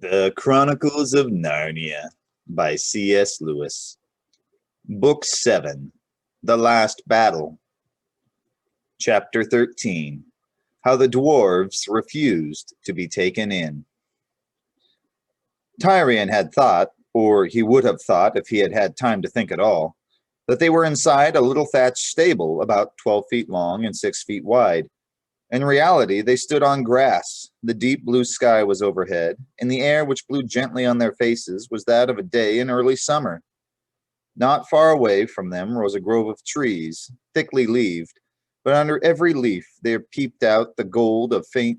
The Chronicles of Narnia by C.S. Lewis. Book 7. The Last Battle. Chapter 13. How the Dwarfs Refused to be Taken In. Tyrion had thought, or he would have thought if he had had time to think at all, that they were inside a little thatched stable about 12 feet long and 6 feet wide. In reality, they stood on grass. The deep blue sky was overhead, and the air which blew gently on their faces was that of a day in early summer. Not far away from them rose a grove of trees, thickly leaved, but under every leaf there peeped out the gold of faint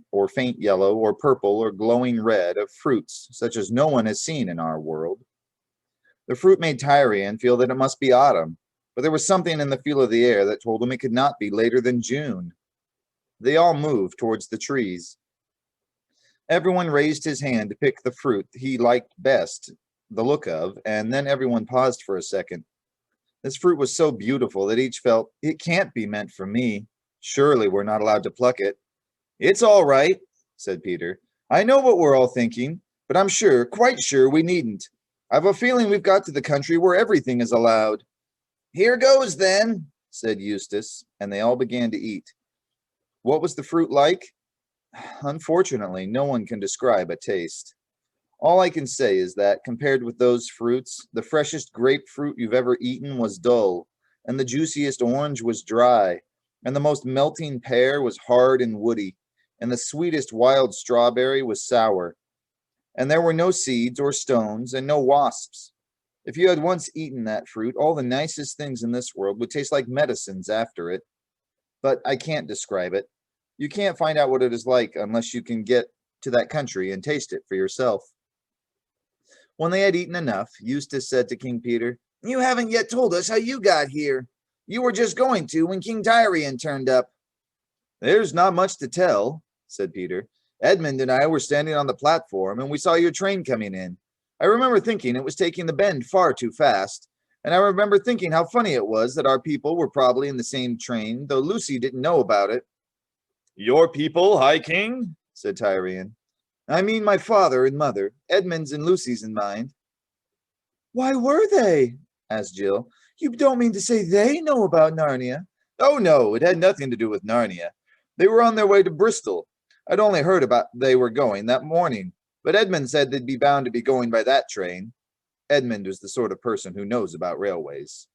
yellow or purple or glowing red of fruits such as no one has seen in our world. The fruit made Tyrion feel that it must be autumn, but there was something in the feel of the air that told him it could not be later than June. They all moved towards the trees. Everyone raised his hand to pick the fruit he liked best the look of, and then everyone paused for a second. This fruit was so beautiful that each felt, it can't be meant for me. Surely we're not allowed to pluck it. It's all right, said Peter. I know what we're all thinking, but I'm sure, quite sure, we needn't. I've a feeling we've got to the country where everything is allowed. Here goes, then, said Eustace, and they all began to eat. What was the fruit like? Unfortunately, no one can describe a taste. All I can say is that, compared with those fruits, the freshest grapefruit you've ever eaten was dull, and the juiciest orange was dry, and the most melting pear was hard and woody, and the sweetest wild strawberry was sour. And there were no seeds or stones, and no wasps. If you had once eaten that fruit, all the nicest things in this world would taste like medicines after it. But I can't describe it. You can't find out what it is like unless you can get to that country and taste it for yourself. When they had eaten enough, Eustace said to King Peter, You haven't yet told us how you got here. You were just going to when King Tyrion turned up. There's not much to tell, said Peter. Edmund and I were standing on the platform, and we saw your train coming in. I remember thinking it was taking the bend far too fast, and I remember thinking how funny it was that our people were probably in the same train, though Lucy didn't know about it. Your people, High King? Said Tyrion. I mean my father and mother, Edmund's and Lucy's in mind. Why were they? Asked Jill. You don't mean to say they know about Narnia? Oh no, it had nothing to do with Narnia. They were on their way to Bristol. I'd only heard about they were going that morning, but Edmund said they'd be bound to be going by that train. Edmund was the sort of person who knows about railways.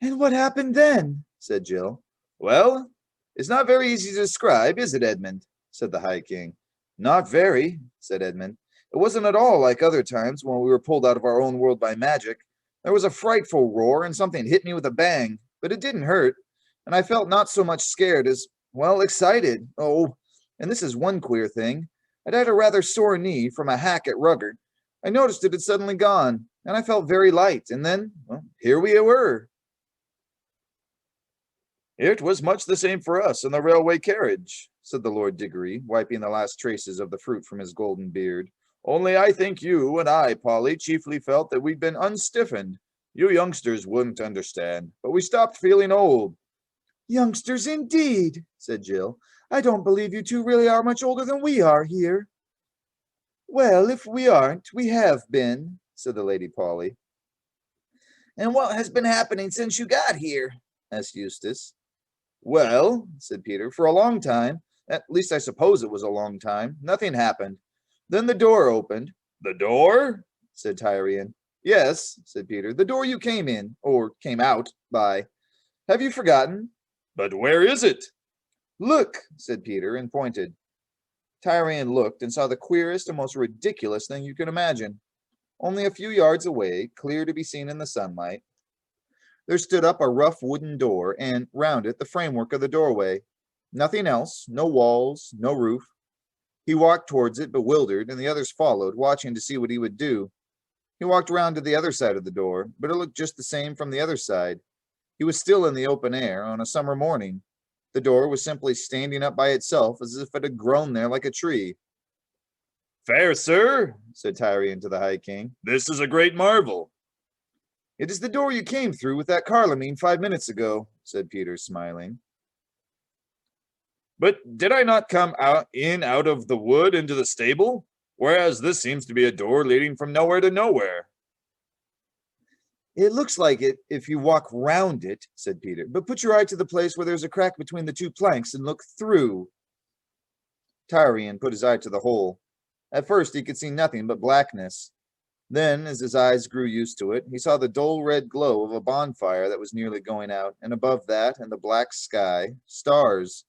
And what happened then? Said Jill. Well, it's not very easy to describe, is it, Edmund? Said the High King. Not very, said Edmund. It wasn't at all like other times when we were pulled out of our own world by magic. There was a frightful roar and something hit me with a bang, but it didn't hurt, and I felt not so much scared as, well, excited. Oh, and this is one queer thing. I'd had a rather sore knee from a hack at Ruggard. I noticed it had suddenly gone, and I felt very light, and then, well, here we were. It was much the same for us in the railway carriage, said the Lord Diggory, wiping the last traces of the fruit from his golden beard. Only I think you and I, Polly, chiefly felt that we'd been unstiffened. You youngsters wouldn't understand, but we stopped feeling old. Youngsters indeed, said Jill. I don't believe you two really are much older than we are here. Well, if we aren't, we have been, said the Lady Polly. And what has been happening since you got here? Asked Eustace. Well, said Peter, for a long time, at least I suppose it was a long time, nothing happened. Then the door opened. The door? Said Tyrion. Yes, said Peter, the door you came in, or came out, by. Have you forgotten? But where is it? Look, said Peter, and pointed. Tyrion looked and saw the queerest and most ridiculous thing you can imagine. Only a few yards away, clear to be seen in the sunlight, there stood up a rough wooden door, and round it the framework of the doorway. Nothing else, no walls, no roof. He walked towards it, bewildered, and the others followed, watching to see what he would do. He walked round to the other side of the door, but it looked just the same from the other side. He was still in the open air on a summer morning. The door was simply standing up by itself as if it had grown there like a tree. Fair sir, said Tyrion to the High King, this is a great marvel. It is the door you came through with that Carlamine 5 minutes ago, said Peter, smiling. But did I not come out of the wood into the stable? Whereas this seems to be a door leading from nowhere to nowhere. It looks like it if you walk round it, said Peter, but put your eye to the place where there's a crack between the two planks and look through. Tyrion put his eye to the hole. At first he could see nothing but blackness. Then, as his eyes grew used to it, he saw the dull red glow of a bonfire that was nearly going out, and above that, in the black sky, stars.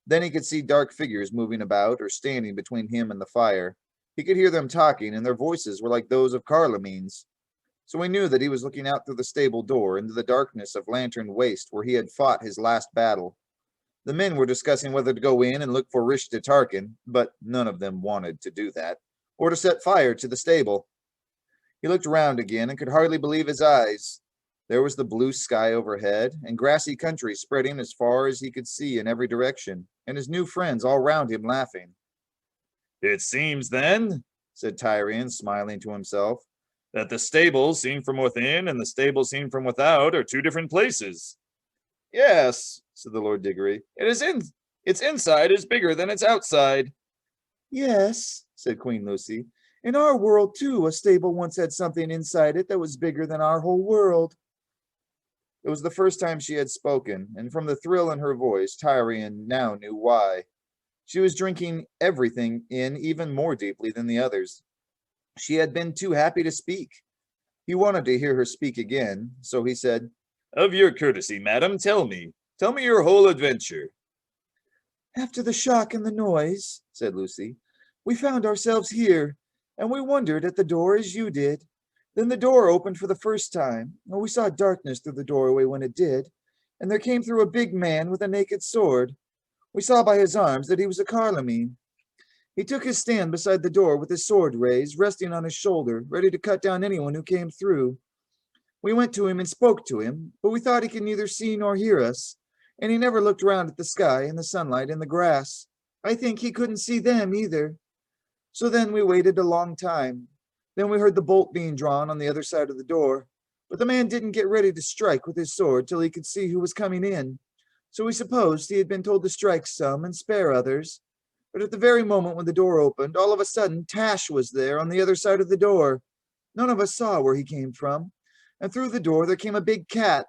Then he could see dark figures moving about or standing between him and the fire. He could hear them talking, and their voices were like those of Carlomene's. So he knew that he was looking out through the stable door into the darkness of Lantern Waste, where he had fought his last battle. The men were discussing whether to go in and look for Rishta Tarkin, but none of them wanted to do that, or to set fire to the stable. He looked around again and could hardly believe his eyes. There was the blue sky overhead, and grassy country spreading as far as he could see in every direction, and his new friends all round him laughing. It seems, then, said Tyrion, smiling to himself, that the stable seen from within and the stable seen from without are two different places. Yes, said the Lord Diggory, its inside is bigger than its outside. Yes, said Queen Lucy. In our world, too, a stable once had something inside it that was bigger than our whole world. It was the first time she had spoken, and from the thrill in her voice, Tyrion now knew why. She was drinking everything in even more deeply than the others. She had been too happy to speak. He wanted to hear her speak again, so he said, Of your courtesy, madam, tell me your whole adventure. After the shock and the noise, said Lucy, we found ourselves here, and we wondered at the door as you did. Then the door opened for the first time, and we saw darkness through the doorway when it did, and there came through a big man with a naked sword. We saw by his arms that he was a Carlomene. He took his stand beside the door with his sword raised, resting on his shoulder, ready to cut down anyone who came through. We went to him and spoke to him, but we thought he could neither see nor hear us, and he never looked round at the sky and the sunlight and the grass. I think he couldn't see them either. So then we waited a long time. Then we heard the bolt being drawn on the other side of the door, but the man didn't get ready to strike with his sword till he could see who was coming in. So we supposed he had been told to strike some and spare others. But at the very moment when the door opened, all of a sudden Tash was there on the other side of the door. None of us saw where he came from, and through the door there came a big cat.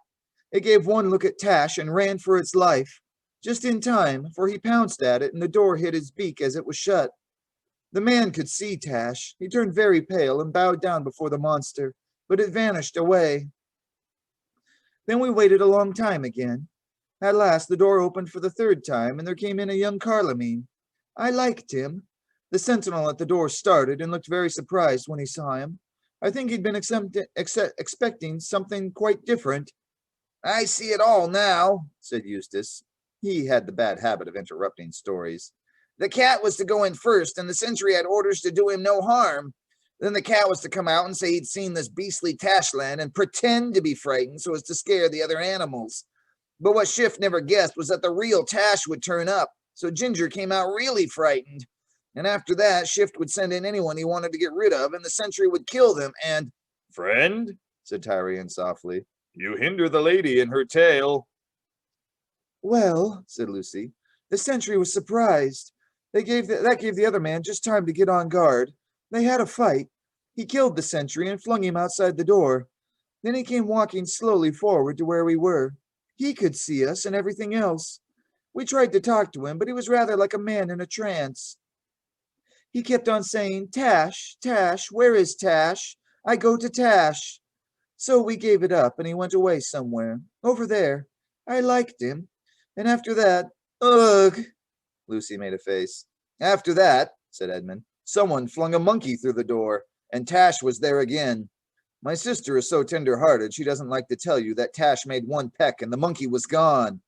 It gave one look at Tash and ran for its life, just in time, for he pounced at it and the door hit his beak as it was shut. The man could see Tash. He turned very pale and bowed down before the monster, but it vanished away. Then we waited a long time again. At last the door opened for the third time, and there came in a young Carlomene. I liked him. The sentinel at the door started and looked very surprised when he saw him. I think he'd been expecting something quite different. I see it all now, said Eustace. He had the bad habit of interrupting stories. The cat was to go in first, and the sentry had orders to do him no harm. Then the cat was to come out and say he'd seen this beastly Tashland and pretend to be frightened so as to scare the other animals. But what Schiff never guessed was that the real Tash would turn up. So Ginger came out really frightened. And after that, Schiff would send in anyone he wanted to get rid of, and the sentry would kill them, and... Friend, said Tyrion softly, you hinder the lady in her tale. Well, said Lucy, the sentry was surprised. That gave the other man just time to get on guard. They had a fight. He killed the sentry and flung him outside the door. Then he came walking slowly forward to where we were. He could see us and everything else. We tried to talk to him, but he was rather like a man in a trance. He kept on saying, Tash, Tash, where is Tash? I go to Tash. So we gave it up, and he went away somewhere. Over there. I liked him. And after that, ugh, Lucy made a face. After that, said Edmund, someone flung a monkey through the door, and Tash was there again. My sister is so tender-hearted, she doesn't like to tell you that Tash made one peck and the monkey was gone.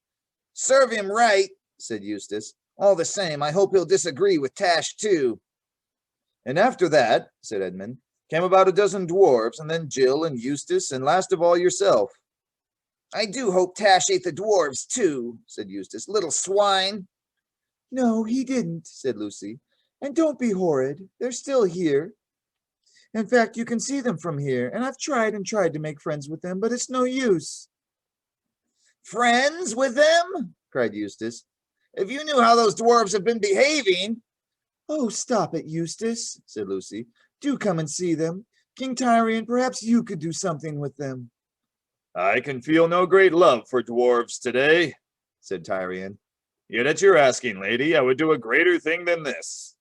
Serve him right, said Eustace. All the same, I hope he'll disagree with Tash, too. And after that, said Edmund, came about a dozen dwarves, and then Jill and Eustace, and last of all yourself. I do hope Tash ate the dwarves, too, said Eustace. Little swine. No, he didn't, said Lucy. And don't be horrid. They're still here. In fact, you can see them from here, and I've tried and tried to make friends with them, but it's no use. Friends with them? Cried Eustace. If you knew how those dwarves have been behaving. Oh, stop it, Eustace, said Lucy. Do come and see them. King Tyrion, perhaps you could do something with them. I can feel no great love for dwarves today, said Tyrion. Yet at your asking, lady, I would do a greater thing than this.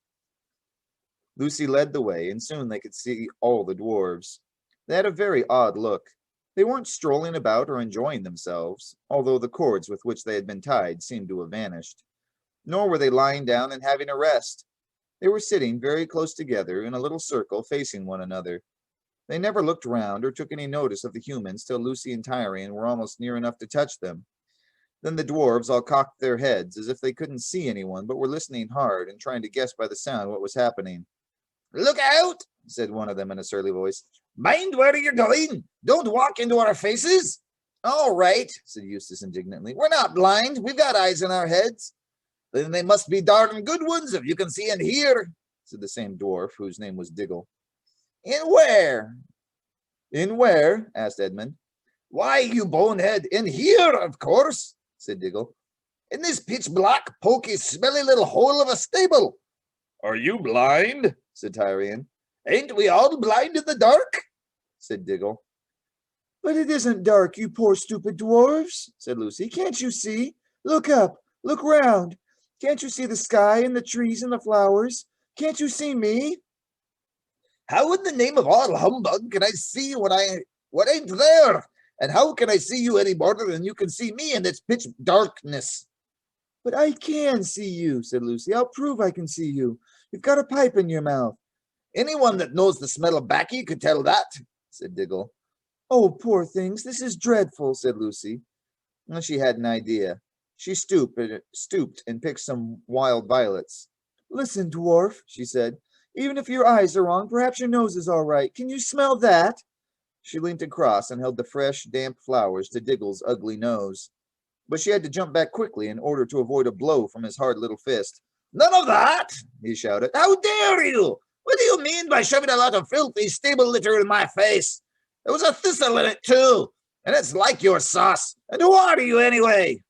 Lucy led the way, and soon they could see all the dwarves. They had a very odd look. They weren't strolling about or enjoying themselves, although the cords with which they had been tied seemed to have vanished. Nor were they lying down and having a rest. They were sitting very close together in a little circle facing one another. They never looked round or took any notice of the humans till Lucy and Tyrion were almost near enough to touch them. Then the dwarves all cocked their heads as if they couldn't see anyone but were listening hard and trying to guess by the sound what was happening. Look out, said one of them in a surly voice. Mind where you're going. Don't walk into our faces. All right, said Eustace indignantly. We're not blind. We've got eyes in our heads. Then they must be darn good ones if you can see and hear, said the same dwarf, whose name was Diggle. In where? In where? Asked Edmund. Why, you bonehead, in here, of course, said Diggle. In this pitch black, poky, smelly little hole of a stable. Are you blind? Said Tyrion. Ain't we all blind in the dark? Said Diggle. But it isn't dark, you poor stupid dwarves, said Lucy. Can't you see? Look up, look round. Can't you see the sky and the trees and the flowers? Can't you see me? How in the name of all humbug can I see what ain't there? And how can I see you any more than you can see me in this pitch darkness? But I can see you, said Lucy. I'll prove I can see you. You've got a pipe in your mouth. Anyone that knows the smell of baccy could tell that, said Diggle. Oh, poor things, this is dreadful, said Lucy. Well, she had an idea. She stooped and picked some wild violets. Listen, dwarf, she said. Even if your eyes are wrong, perhaps your nose is all right. Can you smell that? She leaned across and held the fresh, damp flowers to Diggle's ugly nose. But she had to jump back quickly in order to avoid a blow from his hard little fist. None of that, he shouted. How dare you? What do you mean by shoving a lot of filthy stable litter in my face? There was a thistle in it, too, and it's like your sauce. And who are you, anyway?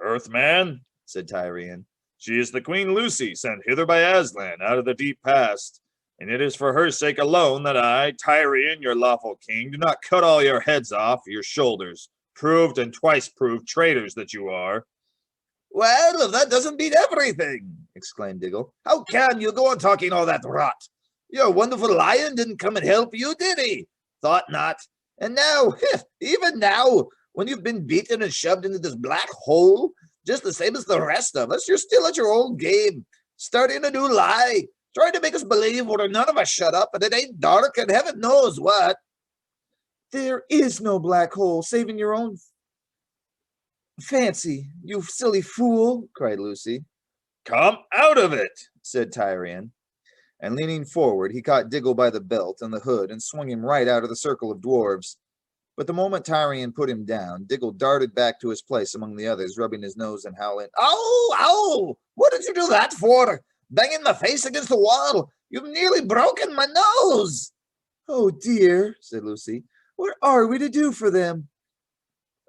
Earthman, said Tyrion. She is the Queen Lucy, sent hither by Aslan out of the deep past, and it is for her sake alone that I, Tyrion, your lawful king, do not cut all your heads off your shoulders, proved and twice proved traitors that you are. Well, if that doesn't beat everything, exclaimed Diggle. How can you go on talking all that rot? Your wonderful lion didn't come and help you, did he? Thought not. And now, even now, when you've been beaten and shoved into this black hole, just the same as the rest of us, you're still at your old game, starting a new lie, trying to make us believe we're none of us shut up and it ain't dark and heaven knows what. There is no black hole, saving your own fancy, you silly fool, cried Lucy. Come out of it, said Tyrion. And leaning forward, he caught Diggle by the belt and the hood and swung him right out of the circle of dwarves. But the moment Tyrion put him down, Diggle darted back to his place among the others, rubbing his nose and howling, Ow! Ow! What did you do that for? Banging my face against the wall! You've nearly broken my nose! Oh, dear, said Lucy. What are we to do for them?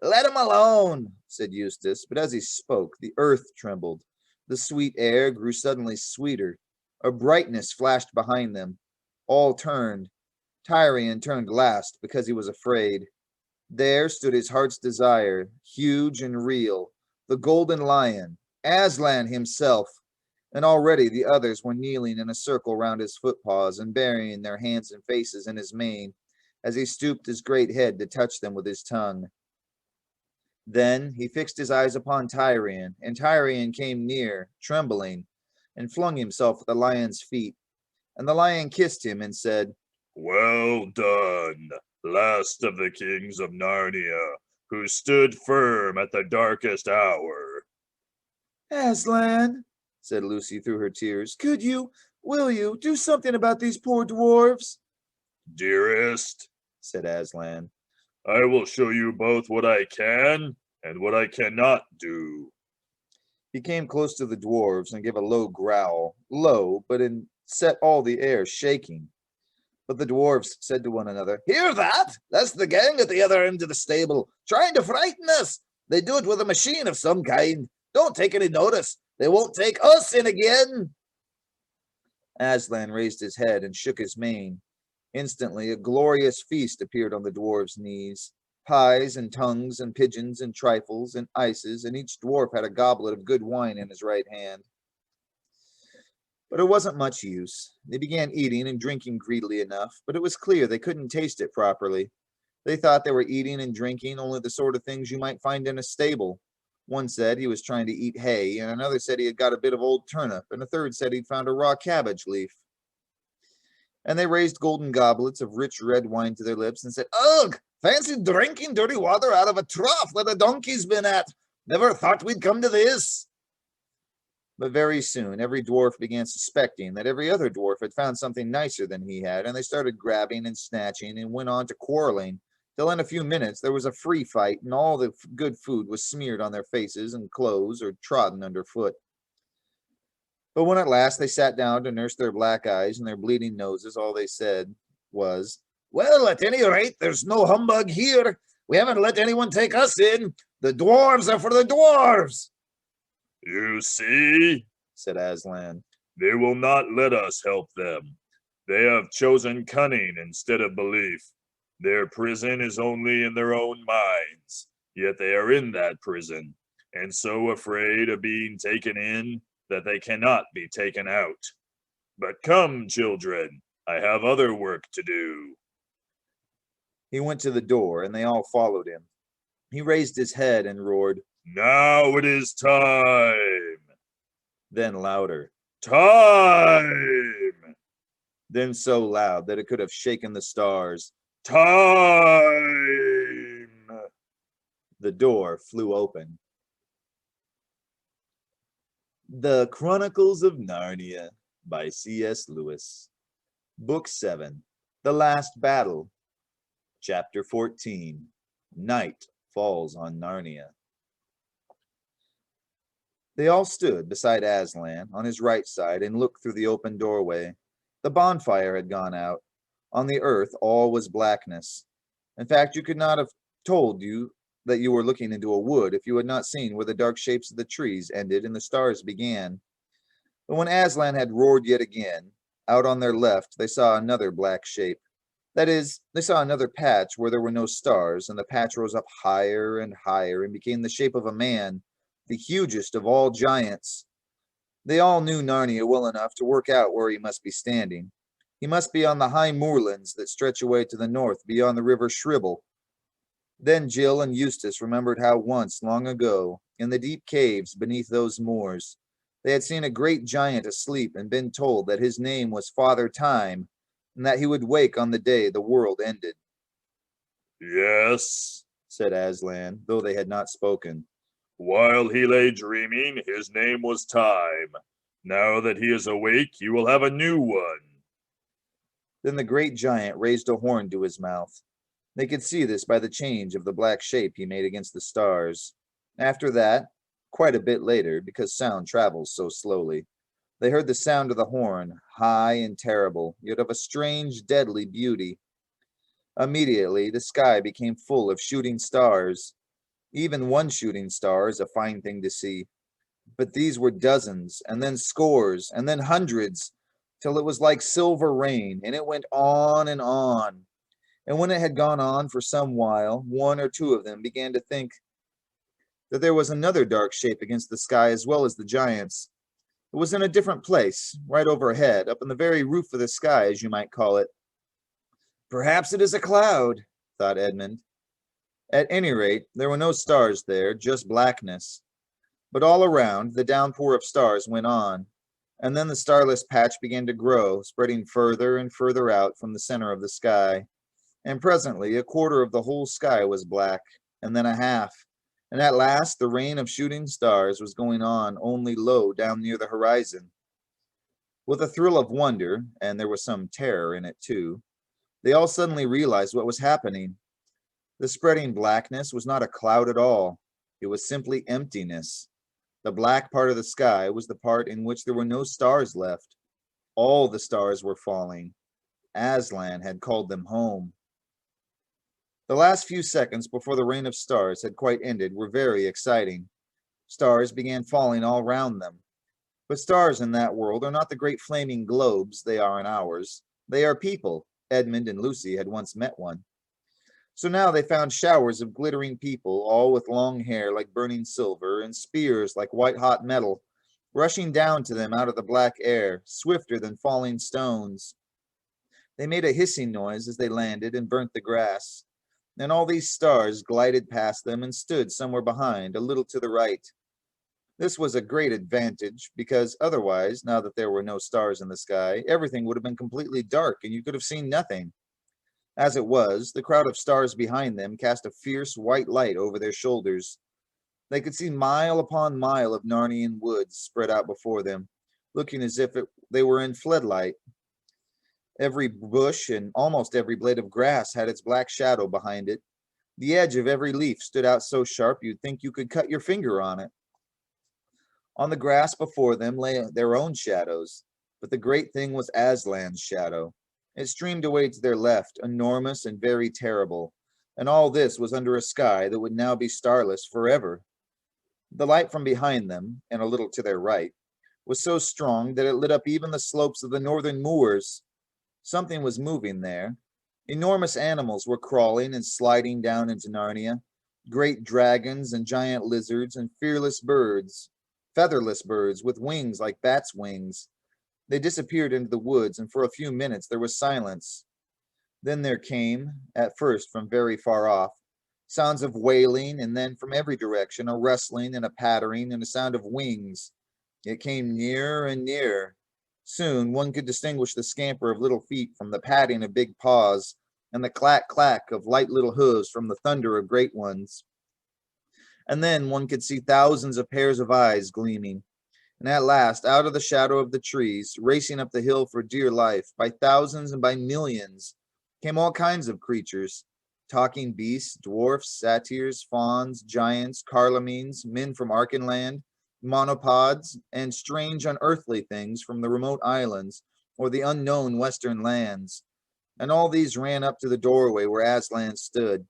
Let him alone, said Eustace, but as he spoke, the earth trembled. The sweet air grew suddenly sweeter. A brightness flashed behind them. All turned. Tyrion turned last because he was afraid. There stood his heart's desire, huge and real, the golden lion, Aslan himself, and already the others were kneeling in a circle round his footpaws and burying their hands and faces in his mane as he stooped his great head to touch them with his tongue. Then he fixed his eyes upon Tyrion, and Tyrion came near, trembling, and flung himself at the lion's feet. And the lion kissed him and said, Well done, last of the kings of Narnia, who stood firm at the darkest hour. Aslan, said Lucy through her tears, will you, do something about these poor dwarves? Dearest, said Aslan, I will show you both what I can and what I cannot do. He came close to the dwarves and gave a low growl, low, but set all the air shaking. But the dwarves said to one another, Hear that? That's the gang at the other end of the stable, trying to frighten us. They do it with a machine of some kind. Don't take any notice. They won't take us in again. Aslan raised his head and shook his mane. Instantly, a glorious feast appeared on the dwarf's knees. Pies and tongues and pigeons and trifles and ices, and each dwarf had a goblet of good wine in his right hand. But it wasn't much use. They began eating and drinking greedily enough, but it was clear they couldn't taste it properly. They thought they were eating and drinking only the sort of things you might find in a stable. One said he was trying to eat hay, and another said he had got a bit of old turnip, and a third said he'd found a raw cabbage leaf. And they raised golden goblets of rich red wine to their lips and said, "Ugh! Fancy drinking dirty water out of a trough that a donkey's been at! Never thought we'd come to this!" But very soon, every dwarf began suspecting that every other dwarf had found something nicer than he had, and they started grabbing and snatching and went on to quarreling, till in a few minutes there was a free fight, and all the good food was smeared on their faces and clothes or trodden underfoot. But when at last they sat down to nurse their black eyes and their bleeding noses, all they said was, "Well, at any rate, there's no humbug here. We haven't let anyone take us in. The dwarves are for the dwarves." "You see," said Aslan, "they will not let us help them. They have chosen cunning instead of belief. Their prison is only in their own minds, yet they are in that prison, and so afraid of being taken in that they cannot be taken out. But come, children, I have other work to do." He went to the door, and they all followed him. He raised his head and roared, "Now it is time!" then louder, "Time!" then so loud that it could have shaken the stars. "Time!" The door flew open. The Chronicles of Narnia by C.S. Lewis. Book 7, The Last Battle. Chapter 14, Night Falls on Narnia. They all stood beside Aslan on his right side and looked through the open doorway. The bonfire had gone out. On the earth all was blackness. In fact, you could not have told you that you were looking into a wood if you had not seen where the dark shapes of the trees ended and the stars began. But when Aslan had roared yet again, out on their left they saw another black shape. That is, they saw another patch where there were no stars, and the patch rose up higher and higher and became the shape of a man, the hugest of all giants. They all knew Narnia well enough to work out where he must be standing. He must be on the high moorlands that stretch away to the north beyond the river Shribble. Then Jill and Eustace remembered how once, long ago, in the deep caves beneath those moors, they had seen a great giant asleep and been told that his name was Father Time, and that he would wake on the day the world ended. "Yes," said Aslan, though they had not spoken. "While he lay dreaming, his name was Time. Now that he is awake, you will have a new one." Then the great giant raised a horn to his mouth. They could see this by the change of the black shape he made against the stars. After that, quite a bit later, because sound travels so slowly, they heard the sound of the horn, high and terrible, yet of a strange, deadly beauty. Immediately, the sky became full of shooting stars. Even one shooting star is a fine thing to see. But these were dozens, and then scores, and then hundreds, till it was like silver rain, and it went on and on. And when it had gone on for some while, one or two of them began to think that there was another dark shape against the sky as well as the giants. It was in a different place, right overhead, up in the very roof of the sky, as you might call it. "Perhaps it is a cloud," thought Edmund. At any rate, there were no stars there, just blackness. But all around, the downpour of stars went on, and then the starless patch began to grow, spreading further and further out from the center of the sky. And presently a quarter of the whole sky was black, and then a half, and at last the rain of shooting stars was going on only low down near the horizon. With a thrill of wonder, and there was some terror in it too, they all suddenly realized what was happening. The spreading blackness was not a cloud at all. It was simply emptiness. The black part of the sky was the part in which there were no stars left. All the stars were falling. Aslan had called them home. The last few seconds before the rain of stars had quite ended were very exciting. Stars began falling all round them. But stars in that world are not the great flaming globes they are in ours. They are people. Edmund and Lucy had once met one. So now they found showers of glittering people, all with long hair like burning silver and spears like white-hot metal, rushing down to them out of the black air, swifter than falling stones. They made a hissing noise as they landed and burnt the grass. And all these stars glided past them and stood somewhere behind, a little to the right. This was a great advantage, because otherwise, now that there were no stars in the sky, everything would have been completely dark and you could have seen nothing. As it was, the crowd of stars behind them cast a fierce white light over their shoulders. They could see mile upon mile of Narnian woods spread out before them, looking as if they were in floodlight. Every bush and almost every blade of grass had its black shadow behind it. The edge of every leaf stood out so sharp you'd think you could cut your finger on it. On the grass before them lay their own shadows, but the great thing was Aslan's shadow. It streamed away to their left, enormous and very terrible, and all this was under a sky that would now be starless forever. The light from behind them, and a little to their right, was so strong that it lit up even the slopes of the northern moors. Something was moving there. Enormous animals were crawling and sliding down into Narnia, great dragons and giant lizards and fearless birds, featherless birds with wings like bats' wings. They disappeared into the woods, and for a few minutes there was silence. Then there came, at first from very far off, sounds of wailing, and then from every direction a rustling and a pattering and a sound of wings. It came nearer and nearer. Soon one could distinguish the scamper of little feet from the padding of big paws, and the clack-clack of light little hooves from the thunder of great ones. And then one could see thousands of pairs of eyes gleaming. And at last, out of the shadow of the trees, racing up the hill for dear life, by thousands and by millions, came all kinds of creatures, talking beasts, dwarfs, satyrs, fauns, giants, carlamines, men from Archenland, monopods, and strange unearthly things from the remote islands or the unknown western lands. And all these ran up to the doorway where Aslan stood.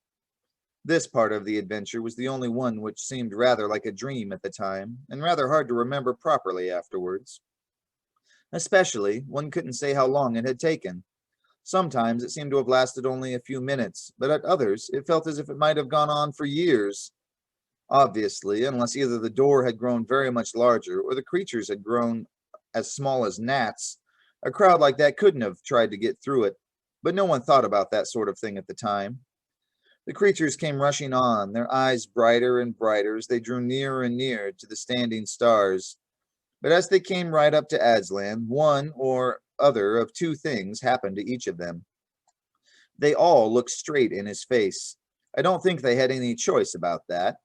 This part of the adventure was the only one which seemed rather like a dream at the time, and rather hard to remember properly afterwards. Especially, one couldn't say how long it had taken. Sometimes it seemed to have lasted only a few minutes, but at others it felt as if it might have gone on for years. Obviously, unless either the door had grown very much larger or the creatures had grown as small as gnats, a crowd like that couldn't have tried to get through it, but no one thought about that sort of thing at the time. The creatures came rushing on, their eyes brighter and brighter as they drew nearer and nearer to the standing stars. But as they came right up to Aslan, one or other of two things happened to each of them. They all looked straight in his face. I don't think they had any choice about that.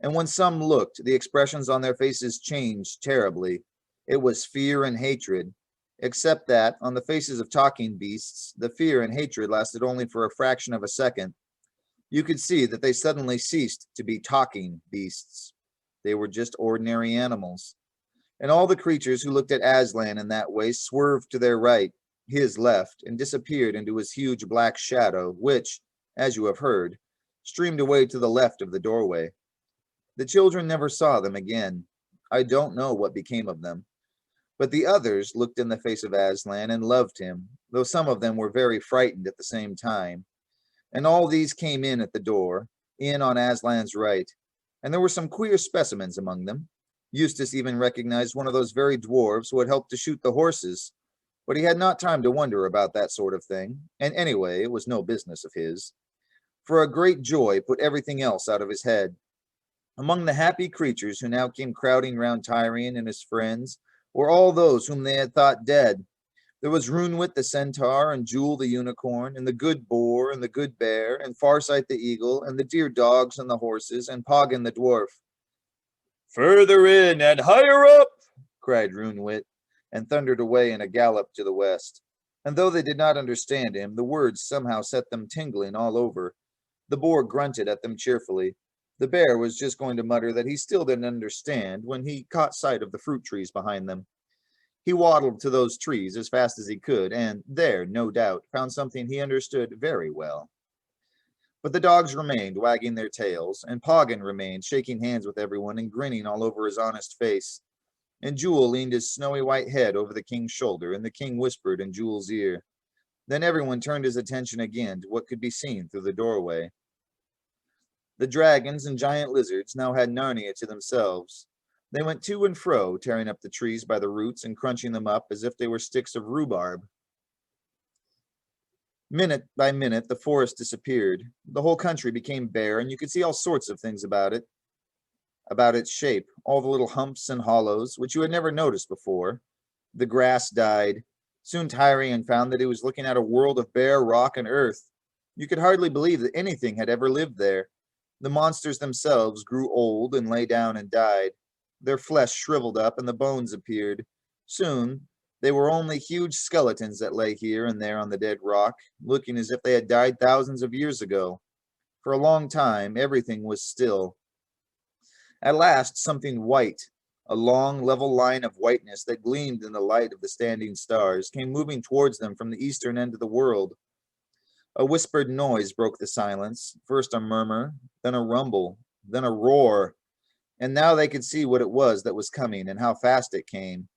And when some looked, the expressions on their faces changed terribly. It was fear and hatred, except that, on the faces of talking beasts, the fear and hatred lasted only for a fraction of a second. You could see that they suddenly ceased to be talking beasts. They were just ordinary animals. And all the creatures who looked at Aslan in that way swerved to their right, his left, and disappeared into his huge black shadow, which, as you have heard, streamed away to the left of the doorway. The children never saw them again. I don't know what became of them. But the others looked in the face of Aslan and loved him, though some of them were very frightened at the same time. And all these came in at the door, in on Aslan's right, and there were some queer specimens among them. Eustace even recognized one of those very dwarves who had helped to shoot the horses, but he had not time to wonder about that sort of thing, and anyway, it was no business of his. For a great joy put everything else out of his head. Among the happy creatures who now came crowding round Tyrion and his friends were all those whom they had thought dead. There was Runewit the centaur, and Jewel the unicorn, and the good boar, and the good bear, and Farsight the eagle, and the dear dogs and the horses, and Poggin the dwarf. "Further in and higher up!" cried Runewit, and thundered away in a gallop to the west. And though they did not understand him, the words somehow set them tingling all over. The boar grunted at them cheerfully. The bear was just going to mutter that he still didn't understand when he caught sight of the fruit trees behind them. He waddled to those trees as fast as he could, and there, no doubt, found something he understood very well. But the dogs remained wagging their tails, and Poggin remained shaking hands with everyone and grinning all over his honest face. And Jewel leaned his snowy white head over the king's shoulder, and the king whispered in Jewel's ear. Then everyone turned his attention again to what could be seen through the doorway. The dragons and giant lizards now had Narnia to themselves. They went to and fro, tearing up the trees by the roots and crunching them up as if they were sticks of rhubarb. Minute by minute, the forest disappeared. The whole country became bare, and you could see all sorts of things about it. About its shape, all the little humps and hollows, which you had never noticed before. The grass died. Soon Tyrion found that he was looking at a world of bare rock and earth. You could hardly believe that anything had ever lived there. The monsters themselves grew old and lay down and died. Their flesh shriveled up and the bones appeared. Soon, they were only huge skeletons that lay here and there on the dead rock, looking as if they had died thousands of years ago. For a long time, everything was still. At last, something white, a long, level line of whiteness that gleamed in the light of the standing stars, came moving towards them from the eastern end of the world. A whispered noise broke the silence, first a murmur, then a rumble, then a roar. And now they could see what it was that was coming and how fast it came.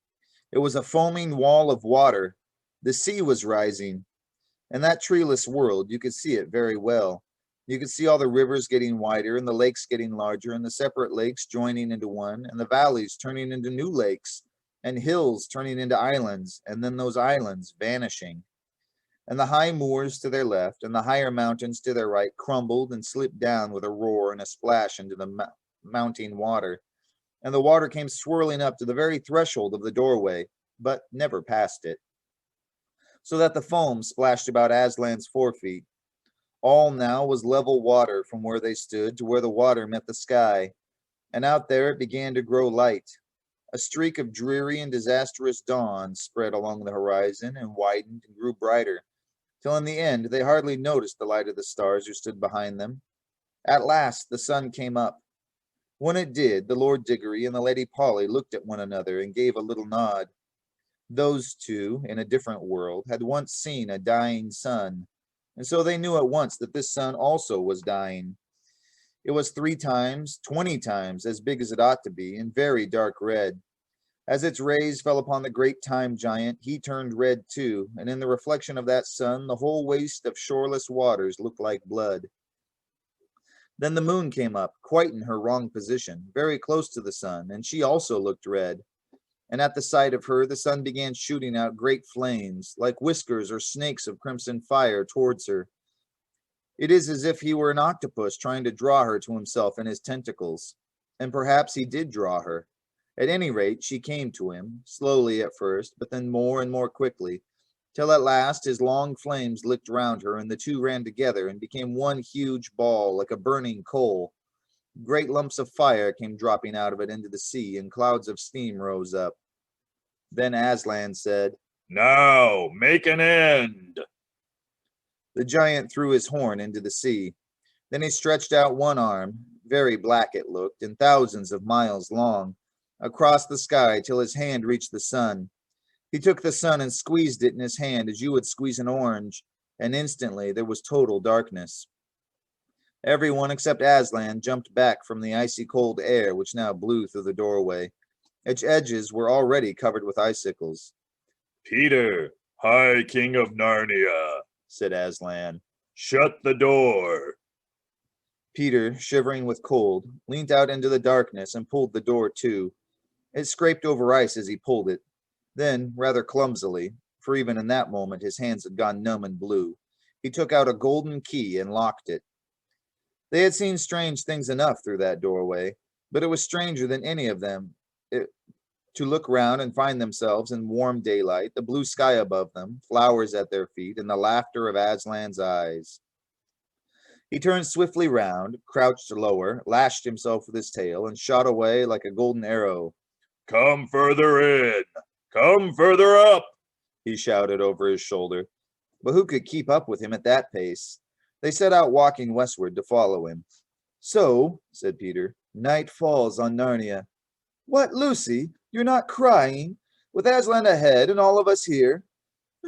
It was a foaming wall of water. The sea was rising. In that treeless world, you could see it very well. You could see all the rivers getting wider and the lakes getting larger and the separate lakes joining into one and the valleys turning into new lakes and hills turning into islands and then those islands vanishing. And the high moors to their left and the higher mountains to their right crumbled and slipped down with a roar and a splash into the mounting water. And the water came swirling up to the very threshold of the doorway, but never past it, so that the foam splashed about Aslan's forefeet. All now was level water from where they stood to where the water met the sky, and out there it began to grow light. A streak of dreary and disastrous dawn spread along the horizon and widened and grew brighter, till in the end they hardly noticed the light of the stars who stood behind them. At last the sun came up. When it did, the Lord Diggory and the Lady Polly looked at one another and gave a little nod. Those two, in a different world, had once seen a dying sun, and so they knew at once that this sun also was dying. It was 3 times, 20 times as big as it ought to be, and very dark red. As its rays fell upon the great time giant, he turned red too, and in the reflection of that sun, the whole waste of shoreless waters looked like blood. Then the moon came up, quite in her wrong position, very close to the sun, and she also looked red. And at the sight of her, the sun began shooting out great flames, like whiskers or snakes of crimson fire, towards her. It is as if he were an octopus trying to draw her to himself in his tentacles. And perhaps he did draw her. At any rate, she came to him, slowly at first, but then more and more quickly, till at last his long flames licked round her, and the two ran together and became one huge ball, like a burning coal. Great lumps of fire came dropping out of it into the sea, and clouds of steam rose up. Then Aslan said, "Now, make an end." The giant threw his horn into the sea. Then he stretched out one arm, very black it looked, and thousands of miles long, across the sky till his hand reached the sun. He took the sun and squeezed it in his hand as you would squeeze an orange, and instantly there was total darkness. Everyone except Aslan jumped back from the icy cold air which now blew through the doorway. Its edges were already covered with icicles. "Peter, High King of Narnia," said Aslan, "shut the door." Peter, shivering with cold, leaned out into the darkness and pulled the door to. It scraped over ice as he pulled it. Then, rather clumsily, for even in that moment his hands had gone numb and blue, he took out a golden key and locked it. They had seen strange things enough through that doorway, but it was stranger than any of them to look round and find themselves in warm daylight, the blue sky above them, flowers at their feet, and the laughter of Aslan's eyes. He turned swiftly round, crouched lower, lashed himself with his tail, and shot away like a golden arrow. "Come further in! Come further up!" he shouted over his shoulder. But who could keep up with him at that pace? They set out walking westward to follow him. "So," said Peter, "night falls on Narnia. What, Lucy, you're not crying? With Aslan ahead and all of us here?"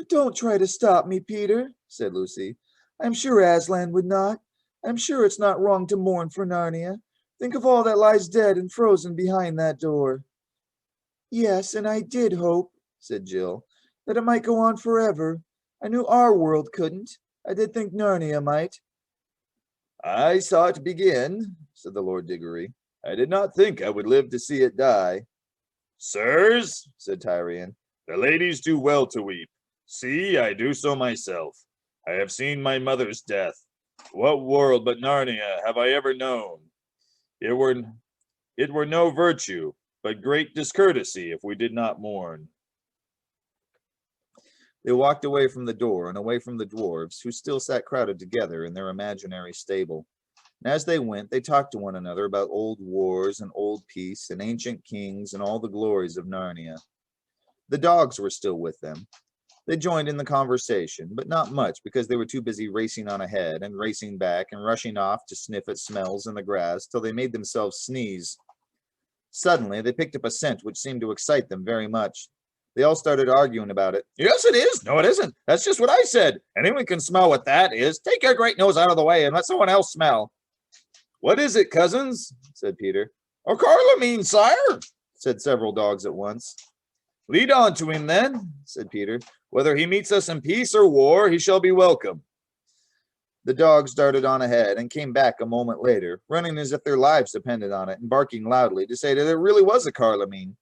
"Don't try to stop me, Peter," said Lucy. "I'm sure Aslan would not. I'm sure it's not wrong to mourn for Narnia. Think of all that lies dead and frozen behind that door. Yes, and I did hope, said Jill, that it might go on forever. I knew our world couldn't. I did think Narnia might. I saw it begin, said the Lord Diggory. I did not think I would live to see it die. Sirs, said Tyrion, the ladies do well to weep. See, I do so myself. I have seen my mother's death. What world but Narnia have I ever known? It were no virtue, but great discourtesy if we did not mourn. They walked away from the door and away from the dwarves, who still sat crowded together in their imaginary stable. And as they went, they talked to one another about old wars and old peace and ancient kings and all the glories of Narnia. The dogs were still with them. They joined in the conversation, but not much because they were too busy racing on ahead and racing back and rushing off to sniff at smells in the grass till they made themselves sneeze. Suddenly, they picked up a scent which seemed to excite them very much. They all started arguing about it. Yes, it is. No, it isn't. That's just what I said. Anyone can smell what that is. Take your great nose out of the way and let someone else smell. What is it, cousins? Said Peter. A Carlamine, sire, said several dogs at once. Lead on to him, then, said Peter. Whether he meets us in peace or war, he shall be welcome. The dogs darted on ahead and came back a moment later, running as if their lives depended on it and barking loudly to say that it really was a Carlamine.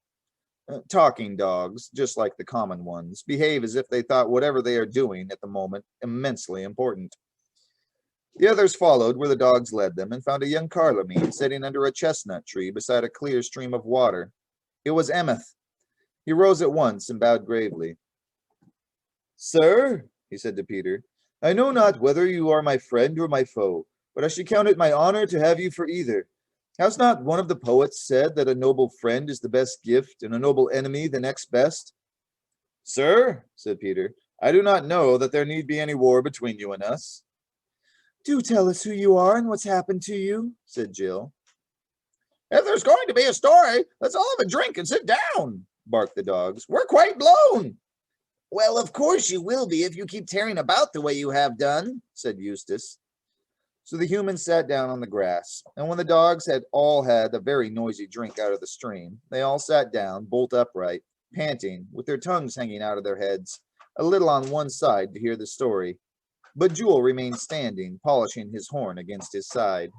Talking dogs, just like the common ones, behave as if they thought whatever they are doing at the moment immensely important. The others followed where the dogs led them and found a young Carlamine sitting under a chestnut tree beside a clear stream of water. It was Emmeth. He rose at once and bowed gravely. Sir, he said to Peter, I know not whether you are my friend or my foe, but I should count it my honor to have you for either. Has not one of the poets said that a noble friend is the best gift and a noble enemy the next best? Sir, said Peter, I do not know that there need be any war between you and us. Do tell us who you are and what's happened to you, said Jill. If there's going to be a story, let's all have a drink and sit down, barked the dogs. We're quite blown. Well, of course you will be if you keep tearing about the way you have done, said Eustace. So the humans sat down on the grass, and when the dogs had all had a very noisy drink out of the stream, they all sat down, bolt upright, panting, with their tongues hanging out of their heads, a little on one side to hear the story. But Jewel remained standing, polishing his horn against his side.